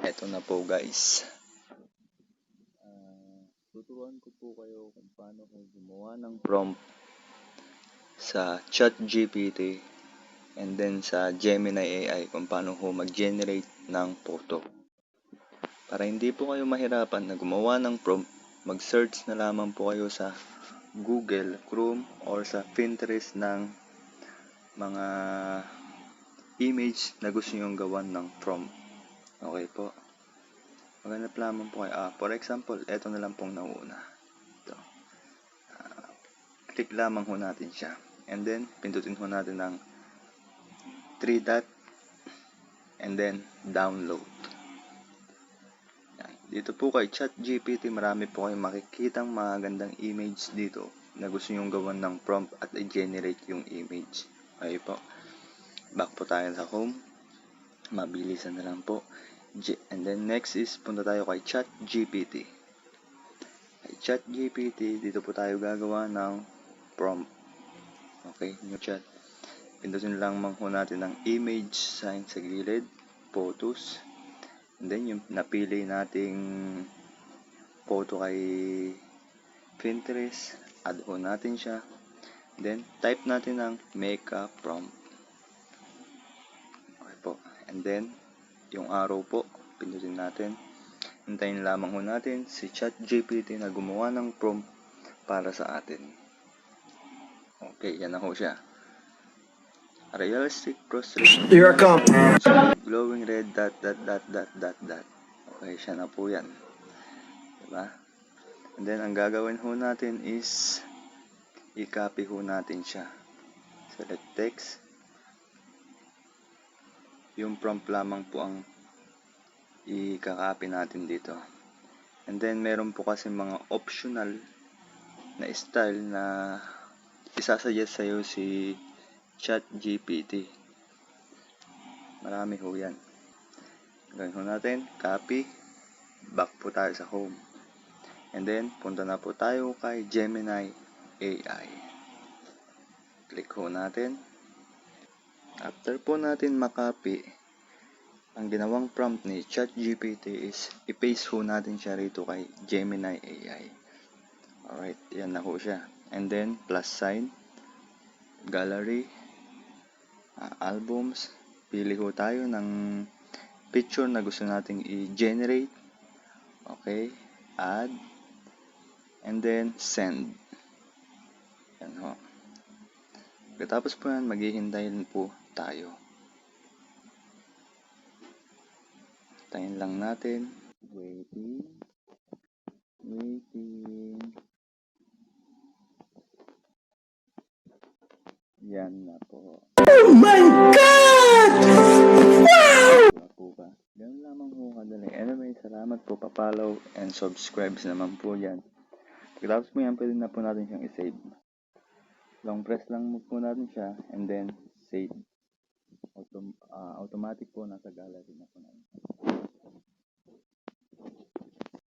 Eto na po guys. Tuturuan ko po kayo kung paano ko gumawa ng prompt sa ChatGPT and then sa Gemini AI kung paano ko mag-generate ng photo. Para hindi po kayo mahirapan na gumawa ng prompt, mag-search na lamang po kayo sa Google, Chrome, or sa Pinterest ng mga image na gusto nyo gawan ng prompt. Okay po. Maghanap lamang po kayo. For example, eto na lang pong nauna. Ito. Click lamang ho natin siya. And then, pindutin ho natin ng 3 dot and then download. Yan. Dito po kay ChatGPT, marami po kayong makikitang magandang image dito na gusto nyong gawan ng prompt at i-generate yung image. Okay po. Back po tayo sa home. Mabilisan na lang po. And then next is punta tayo kay ChatGPT. Kay ChatGPT, dito po tayo gagawa ng prompt. Okay, new chat. Pindutin lang ho natin ng image sign sa gilid, photos. And then yung napili nating photo kay Pinterest, add ho natin siya. Then type natin ng makeup prompt. Okay po. And then yung arrow po, pindutin natin. Hintayin lamang ho natin si ChatGPT na gumawa ng prompt para sa atin. Okay, yan na ho siya. Realistic prosthetic. Here I come. Glowing red dot. Okay, siya na po yan. Diba? And then, ang gagawin ho natin is i-copy ho natin siya. Select text. Yung prompt lamang po ang i-copy natin dito. And then, meron po kasi mga optional na style na isasuggest sa'yo si ChatGPT. Marami ho yan. Gawin ho natin, copy, back po tayo sa home. And then, punta na po tayo kay Gemini AI. Click ho natin. After po natin makopy, ang ginawang prompt ni ChatGPT is i-paste ho natin siya rito kay Gemini AI. Alright, yan na ho siya. And then, plus sign, gallery, albums, pili ho tayo ng picture na gusto nating i-generate. Okay, add, and then send. Yan ho. Pagkatapos po yan, maghihintayin po tayo. Hintayin lang natin. Waiting. Yan na po. Oh my God! Wow! Na po ba? Ganun lamang po kadali. Anyway, salamat po, pa-follow and subscribe naman po yan. Pagkatapos po yan, pwede na po natin siyang i-save. Long press lang po natin siya and then save. Automatic po nasa gallery na po natin.